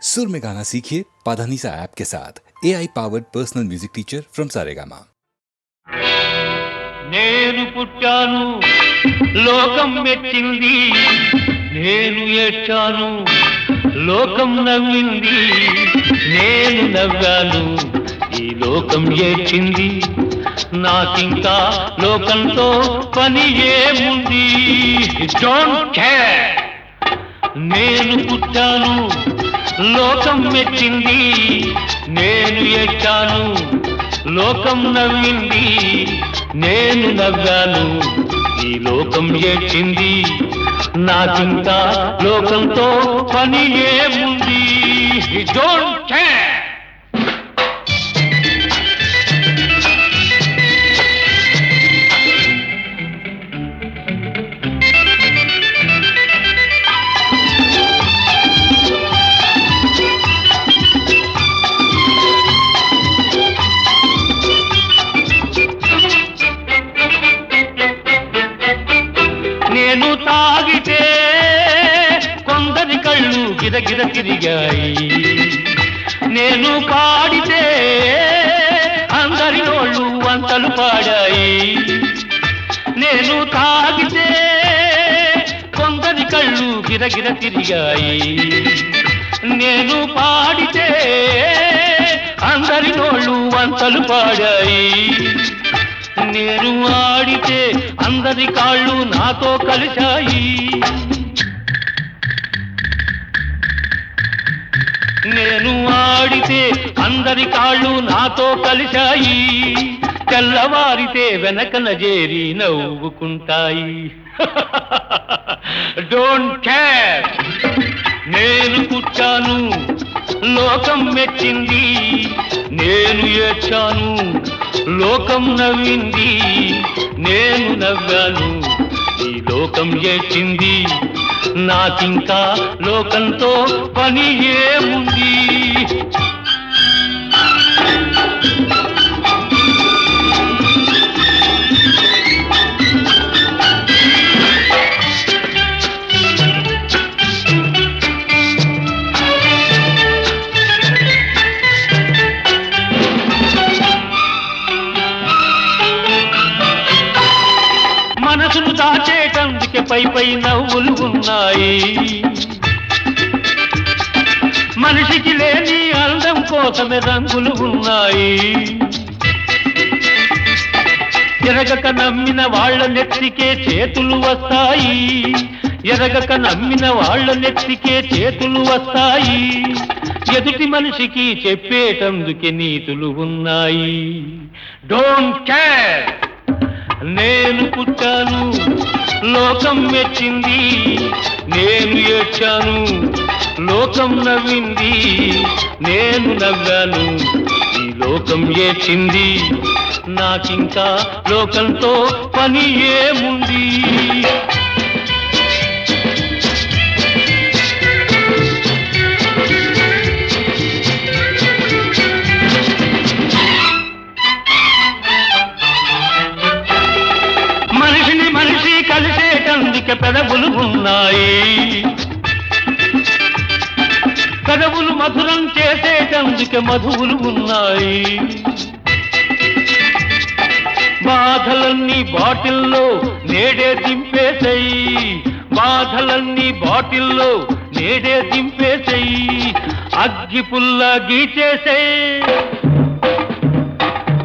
सुर में गाना सीखिए पाधानीसा ऐप के साथ AI powered personal music teacher from Saregama. నేను పుట్టాను లోకం మెచ్చింది, నేను ఏడ్చాను లోకం నవ్వింది, నేను నవ్వాను ఈ లోకం ఏడ్చింది, నాకింకా లోకంతో పని ఏముంది. Don't care. నేను పుట్టాను లోకం మెచ్చింది, నేను ఏడ్చాను లోకం నవ్వింది, నేను నవ్వాను ఈ లోకం ఏడ్చింది, నాకింకా లోకంతో పని ఏముంది. Don't care. నేను తాగితే కొందరి కళ్ళు గిరగిర తిరిగాయి, నేను పాడితే అందరి నోళ్ళు వంతలు పాడాయి. నేను తాగితే కొందరి కళ్ళు గిరగిర తిరిగాయి, నేను పాడితే అందరి నోళ్ళు వంతలు పాడాయి. నేను ఆడితే అందరి కాళ్ళు నాతో కలిశాయి, నేను ఆడితే అందరి కాళ్ళు నాతో కలిశాయి, తెల్లవారితే వెనకన చేరి నవ్వుకుంటాయి. Don't care. నేను పుట్టాను లోకం మెచ్చింది, నేను ఏడ్చాను లోకం నవ్వింది, నేను నవ్వాను ఈ లోకం ఏడ్చింది, నాకింకా లోకంతో పని ఏముంది. మనసును దాచేటందుకే పై పై నవ్వులు ఉన్నాయి, మనిషికి లేని అందం కోసమే రంగులు ఉన్నాయి. ఎరగక నమ్మిన వాళ్ళ నెత్తికే చేతులు వస్తాయి, ఎరగక నమ్మిన వాళ్ళ నెత్తికే చేతులు వస్తాయి. ఎదుటి మనిషికి చెప్పేటందుకే నీతులు ఉన్నాయి. Don't care. నేను పుట్టాను లోకం మెచ్చింది, నేను ఏడ్చాను లోకం నవ్వింది, నేను నవ్వాను ఈ లోకం ఏడ్చింది, నాకింకా లోకంతో పని ఏముంది. మనిషిని మనిషి కలిసేటందుకే పెదవులు ఉన్నాయి, పెదవులు మధురం చేసేటందుకే మధువులు ఉన్నాయి. బాధలన్నీ బాటిల్లో నేడే దింపేసేయి, బాధలన్నీ బాటిల్లో నేడే దింపేసేయి, అగ్గి పుల్ల గీచేసేయి,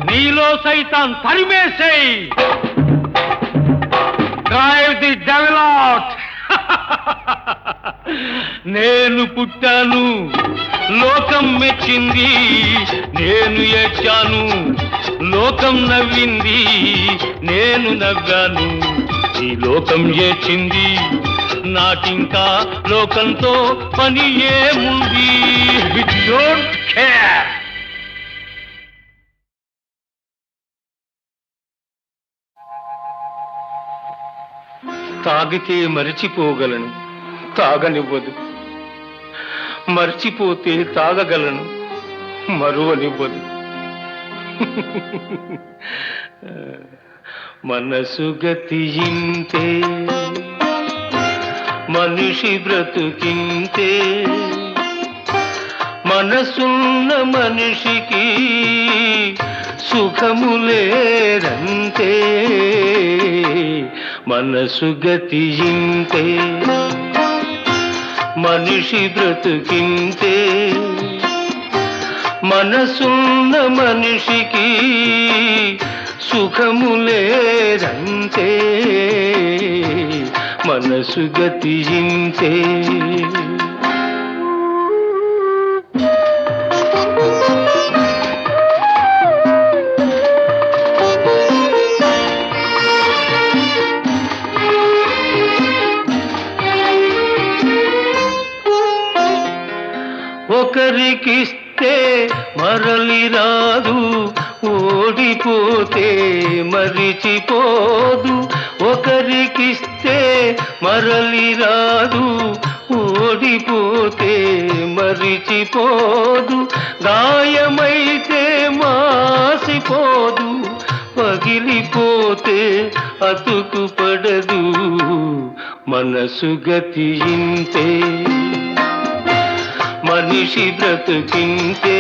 నీలో సైతాన్ తరిమేసేయి. Drive the devil out. నేను పుట్టాను లోకం మెచ్చింది, నేను ఏడ్చాను లోకం నవ్వింది, నేను నవ్వాను ఈ లోకం ఏడ్చింది, నాకింకా లోకంతో పని ఏముంది. Don't care. తాగితే మరిచిపోగలను, తాగనివ్వదు, మర్చిపోతే తాగగలను, మరువనివ్వదు. మనసు గతి ఇంతే, మనిషి బ్రతుకింతే, మనసున్న మనిషికి సుఖము లేదంతే, మనసు గతింతే, మనిషి బ్రతుకింతే. మనసున్న మనిషికి సుఖము లేదంతే, మనసు గతింతే. ఒకరికిస్తే మరలి రాదు, ఓడిపోతే మరిచిపోదు. ఒకరికిస్తే మరలి రాదు, ఓడిపోతే మరిచిపోదు. గాయమైతే మాసిపోదు, పగిలిపోతే అతుకు పడదు, మనసు గతింతే, మనిషి బ్రతుకింతే,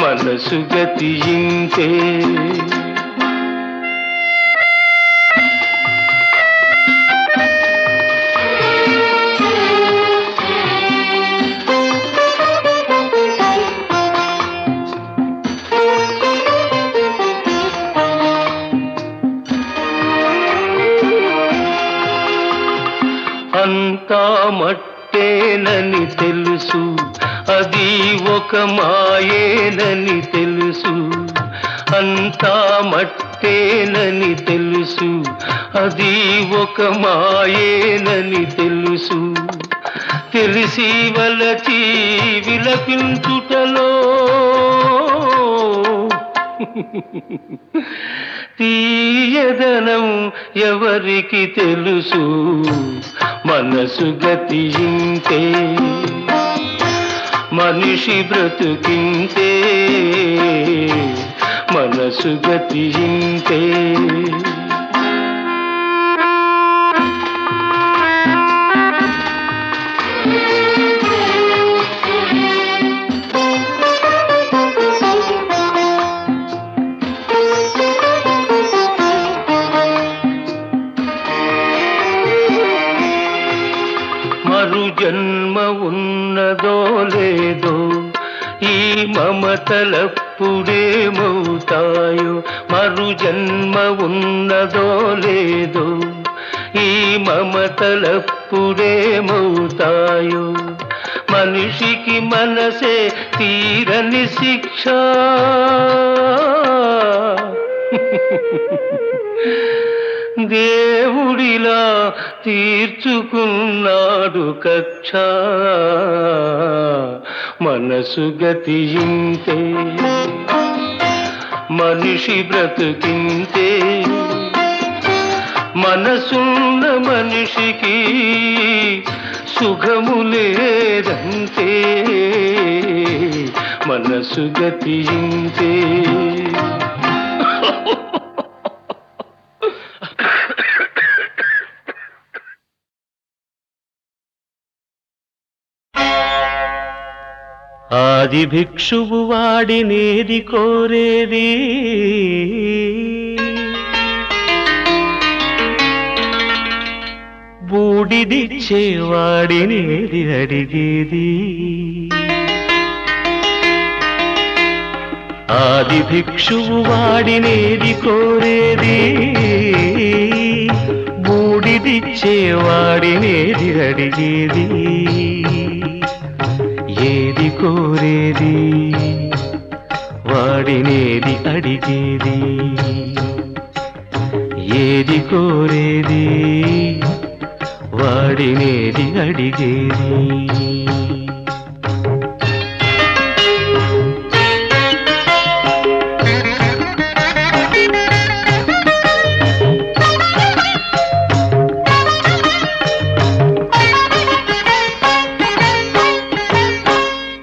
మనసు గతింతే. అంతా మట్టేనని తెలుసు, అది ఒక మాయేనని తెలుసు. అంతా మట్టేనని తెలుసు, అది ఒక మాయేనని తెలుసు. తెలిసి వలచి విలపించుటలో తీయదనం ఎవరికి తెలుసు, మనసు గతింతే, మనిషి బ్రతుకింతే, మనసు గతింతే. మరు జన్మ ఉన్నదో లేదో, ఈ మమతలప్పుడేమవుతాయో. మరు జన్మ ఉన్నదో లేదో, ఈ మమతలప్పుడేమవుతాయో. మనిషికి మనసే తీరని శిక్ష, దేవుడిలా తీర్చుకున్నాడు కక్ష, మనసు గతింతే, మనిషి బ్రతుకింతే. మనసున్న మనిషికి సుఖము లేదంతే, మనసు గతింతే. ఆది భిక్షువు వాడినేది కోరేది, బూడిదిచ్చేవాడినేది అడిగేది. ఆది భిక్షువు వాడినేది కోరేది, బూడిదిచ్చేవాడినేది అడిగేది. ఏది కోరేది, వాడినేది అడిగేది. ఏది కోరేది, వాడినేది అడిగేది.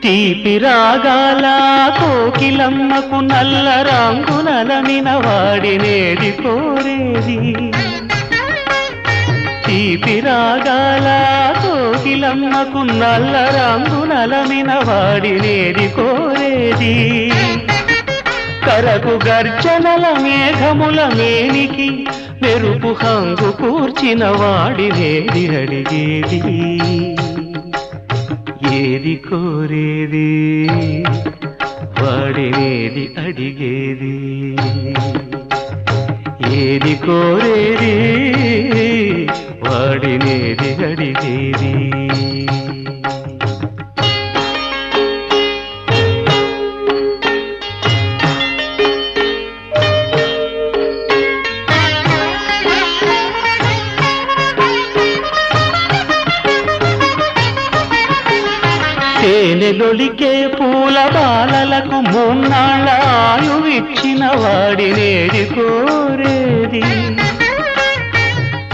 తీపి రాగాల కోకిలమ్మకు నల్ల రంగునలమిన వాడినేది కోరేది. తీపి రాగాల కోకిలమ్మకు నల్ల రంగు నలమిన వాడినేది కోరేది కరకు గర్జనల మేఘముల మేనికి మెరుపు హంగు కూర్చిన వాడినేది అడిగేది ఏది కోరేది వాడినేది అడిగేది ఏది కోరేది వాడినేది అడిగేది తేనెలొలికే పూల బాలలకు మూన్నాళ్ళ ఆయువిచ్చిన వాడినేది కోరేది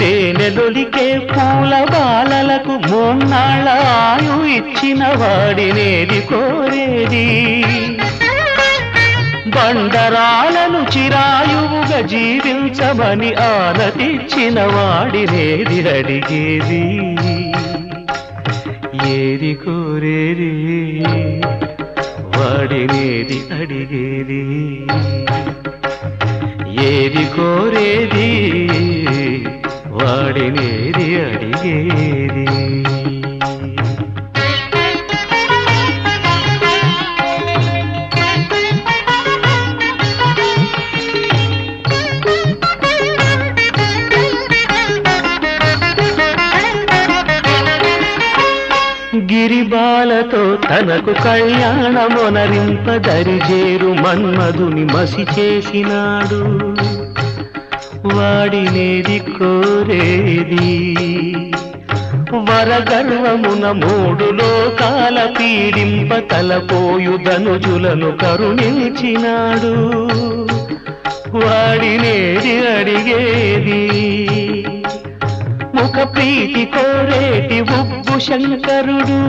తేనెలొలికే పూల బాలలకు మూన్నాళ్ళ ఆయువిచ్చిన వాడినేది కోరేది బండరాలను చిరాయువుగా జీవించమని ఆనతిచ్చిన వాడినేది అడిగేది ఏది కోరేది వాడినేది అడిగేది ఏది కోరేది వాడినేది అడిగేది గిరిబాలతో తనకు కళ్యాణమొనరింప దరిజేరు మన్మధుని మసి చేసినాడు వాడినేది కోరేది వరగర్వమున మూడు లోకాల పీడింప తలపోయు ధనుజులను కరుణించినాడు వాడినేది అడిగేది ముఖ ప్రీతి కోరేటి ఉబ్బు శంకరుడు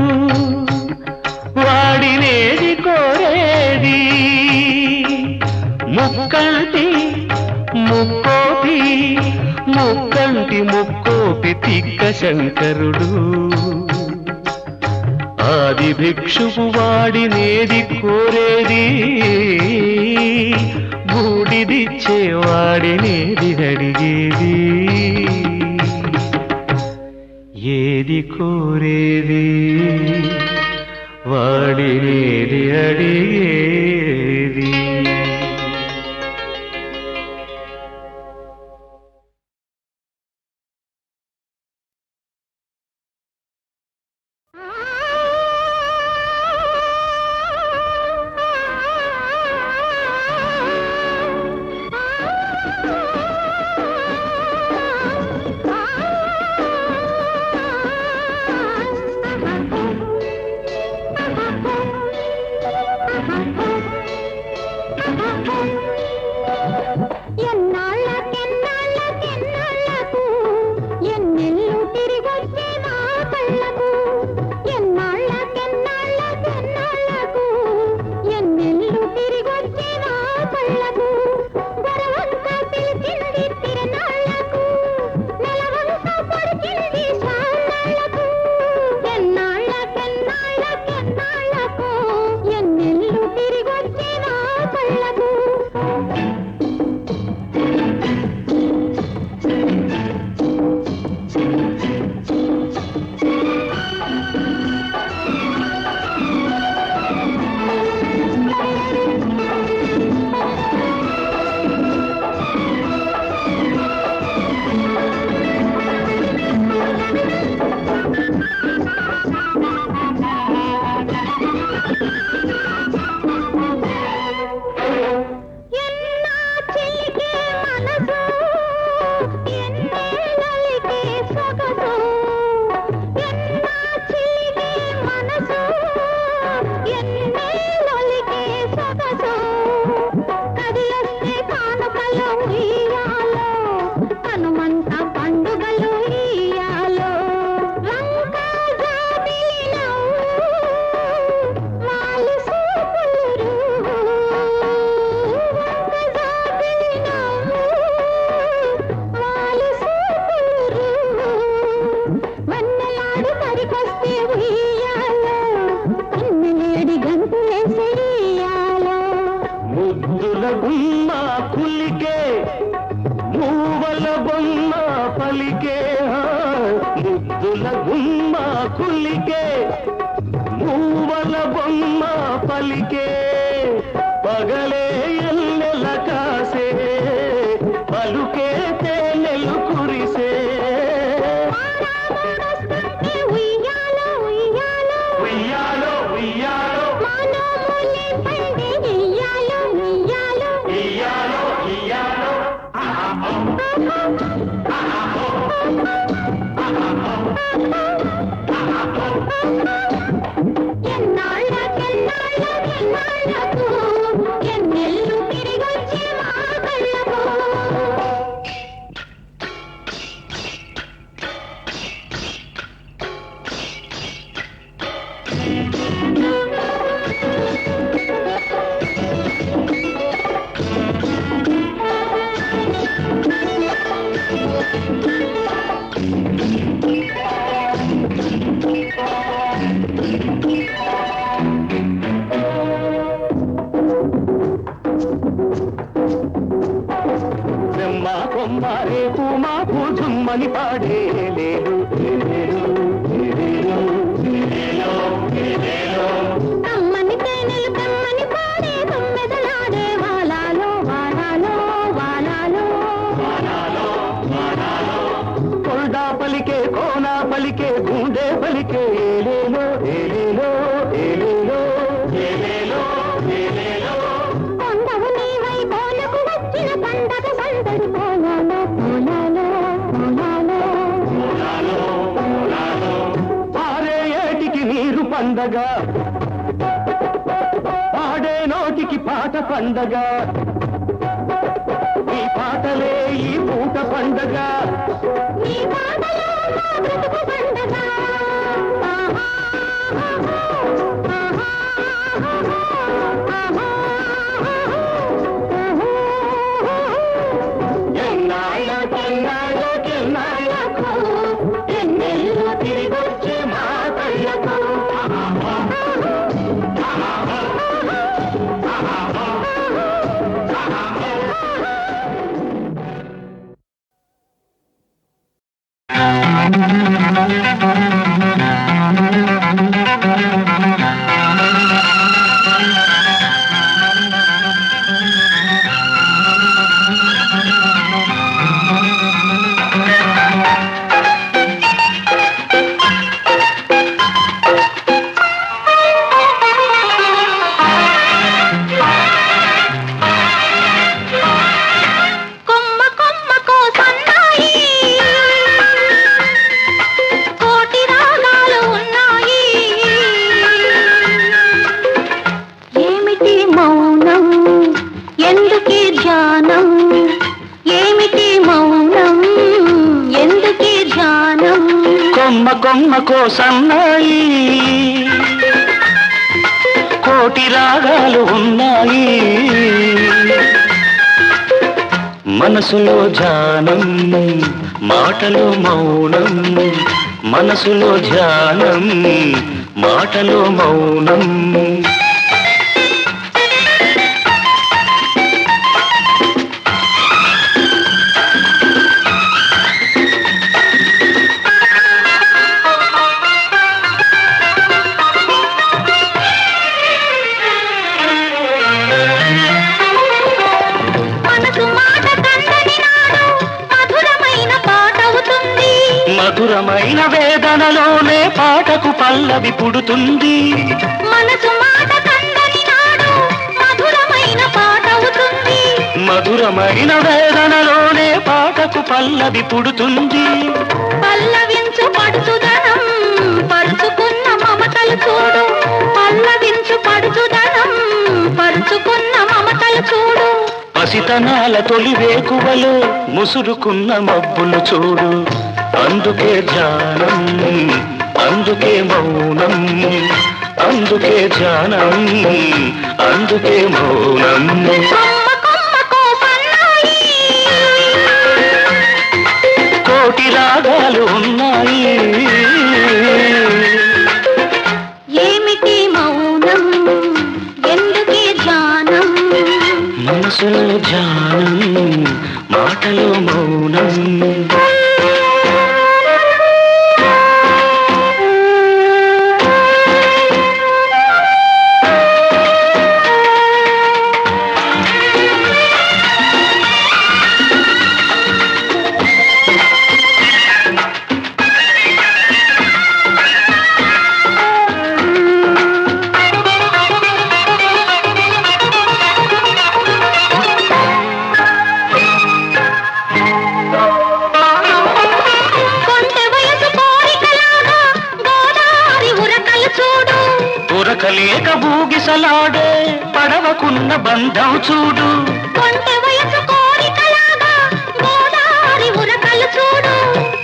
వాడినేది కోరేది ముక్కంటి ముక్కోపి ముక్కంటి ముక్కోపి తిక్క శంకరుడు ఆది భిక్షువు వాడినేది కోరేది బూడిదిచ్చే వాడినేది అడిగేది ఏది కోరేది వాడినేది అడిగేది పలికే పగలే ఎల్లెల కాసే పలుకే తేనెలు కురిసే ఉయ్యాలో ఉయ్యాలో ఉయ్యాలో ఉయ్యాలో ఉయ్యాలో ఉయ్యాలో ఉయ్యాలో ఎన్నెల్లు తిరిగొచ్చే మా కళ్ళకు రేపు మాకు జుమ్మని పాడే లేదు కమ్మని తేనెలు కమ్మని పాడే తొమ్మెదలాడే వాలాలో వాలాలో వాలాలో వాలాలో వాలాలో కొల్డా పలికే కోనా పలికే గుండె పలికే ఏలేలో ఏలేలో ఏలేలో ఏలేలో ఏలేలో కొండవు నీవై కోలకు వచ్చిన పండగ సందడి కోలాలో కోలాలో కోలాలో కోలాలో కోలాలో పారే ఏటికి నీరు పండగ పాడే నోటికి పాట పండగ ఈ పాటలే ఈ పూట పండగ ఈ పాటలే మా బ్రతుకు పండగ ఎన్నెల్లు తిరిగొచ్చే మా కళ్ళకు కొమ్మకో సన్నాయి కోటి రాగాలు ఉన్నాయి మనసులో ధ్యానం మాటలో మౌనం మనసులో ధ్యానం మాటలో మౌనం మధురమైన వేదనలోనే పాటకు పల్లవి పుడుతుంది మనసు మాట కందని నాడు మధురమైన పాట అవుతుంది మధురమైన వేదనలోనే పాటకు పల్లవి పుడుతుంది పల్లవించు పడుచుదనం పరుచుకున్న మమతలు చూడు పల్లవించు పడుచుదనం పరుచుకున్న మమతలు చూడు పసితనాల తొలి వేకువలో ముసురుకున్న మబ్బులు చూడు అందుకే ధ్యానం అందుకే మౌనం అందుకే ధ్యానం అందుకే మౌనం కోటి రాగాలు ఉన్నాయి ఏమిటి మౌనం ఎందుకే ధ్యానం మనసులో ధ్యానం మాటలో మౌనం ఉరకలేక భూగిసలాడే పడవకున్న బంధం చూడు. కొంటె వయసు కోరికలాగా గోదారి ఉరకలు చూడు.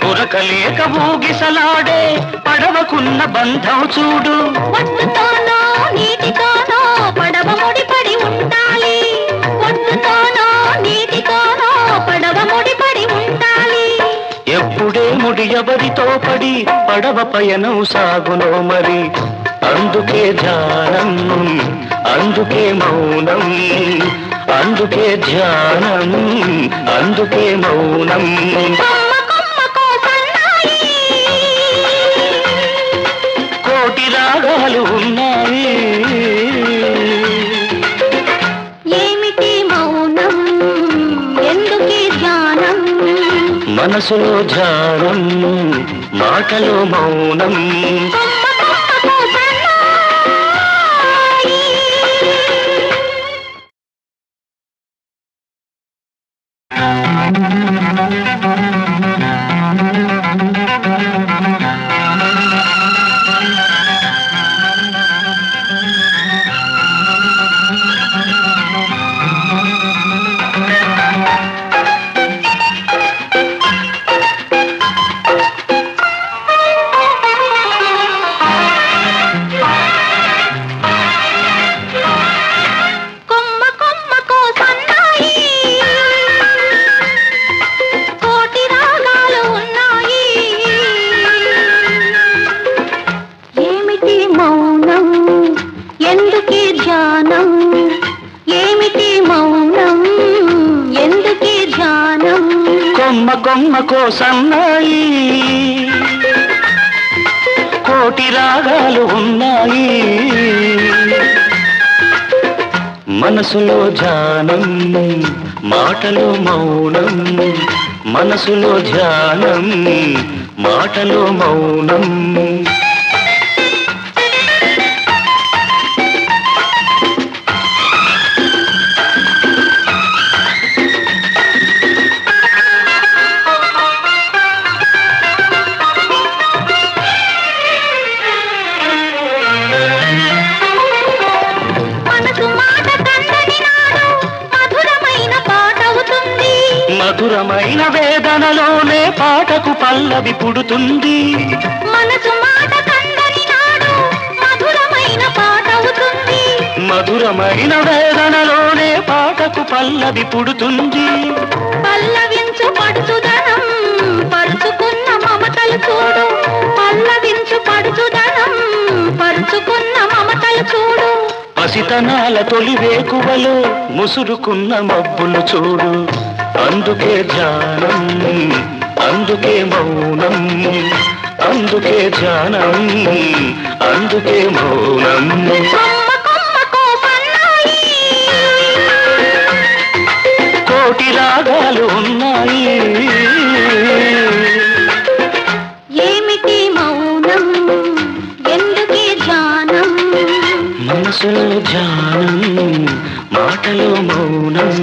ఉరకలేక భూగిసలాడే పడవకున్న బంధం చూడు. ఒడ్డుతోనో నీటితోనో పడవ ముడిపడి ఉండాలి. ఒడ్డుతోనో నీటితోనో పడవ ముడిపడి ఉండాలి. ఎప్పుడే ముడి ఎవరితో పడి పడవ పయనం సాగునో మరి. అందుకే ధ్యానం, అందుకే మౌనం, అందుకే ధ్యానం, అందుకే మౌనం. కొమ్మ కొమ్మకో సన్నాయి, కోటి రాగాలు ఉన్నాయి. ఏమిటి మౌనం, ఎందుకీ ధ్యానం? మనసులో ధ్యానం, మాటలో మౌనం. కొమ్మ కొమ్మకో సన్నాయి. కొమ్మ కొమ్మకో సన్నాయి, కోటి రాగాలు ఉన్నాయి. ఏమిటి మౌనం, ఎందుకీ ధ్యానం? ఏమిటి మౌనం, ఎందుకీ ధ్యానం? కొమ్మ కొమ్మకో సన్నాయి, కోటి రాగాలు ఉన్నాయి. మనసులో ధ్యానం, మాటలో మౌనం. మనసులో ధ్యానం, మాటలో మౌనం. మనసు మాట కందని నాడు మధురమైన పాటవుతుంది. మధురమైన వేదనలోనే పాటకు పల్లవి పుడుతుంది. మనసు మాట కందని నాడు మధురమైన పాటవుతుంది. మధురమైన వేదనలోనే పాటకు పల్లవి పుడుతుంది. పల్లవించు పడుచుదనం, పరుచుకున్న మమతలు చూడు. పల్లవించు పడుచుదనం, పరుచుకున్న మమతలు చూడు. పసితనాల తొలి వేకువలో ముసురుకున్న మబ్బులు చూడు. అందుకే ధ్యానం, అందుకే మౌనం, అందుకే ధ్యానం, అందుకే మౌనం. కొమ్మ కొమ్మకో సన్నాయి, కోటి రాగాలు ఉన్నాయి. ఏమిటి మౌనం, ఎందుకీ ధ్యానం? మనసులో ధ్యానం, మాటలో మౌనం.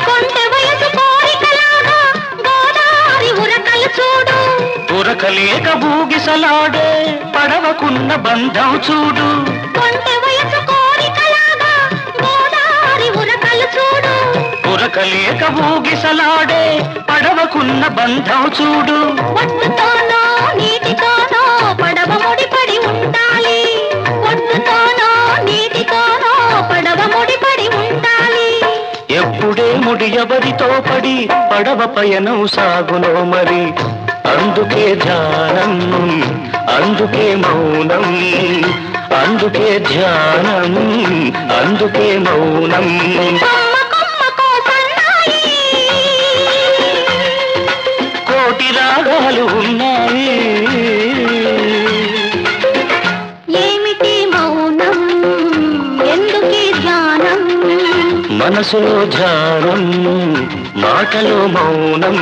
కొంటె వయసు కోరికలాగా గోదారి ఉరకలు చూడు. ఉరకలేక భూగిసలాడే పడవకున్న బంధం చూడు. కొంటె వయసు కోరికలాగా గోదారి ఉరకలు చూడు. ఉరకలేక భూగిసలాడే పడవకున్న బంధం చూడు. ఒడ్డుతోనో నీటితోనో పడవ ముడిపడి ఉండాలి. ఒడ్డుతోనో నీటితోనో పడవ ముడిపడి ఉండాలి. ఎప్పుడే ముడి ఎవరితో పడి పడవ పయనం సాగునో మరి. అందుకే ధ్యానం, అందుకే మౌనం, అందుకే ధ్యానం, అందుకే మౌనం. కొమ్మ కొమ్మకో సన్నాయి, కోటి రాగాలు ఉన్నాయి. ఏమి మనసులో ధ్యానం మాటలో మౌనం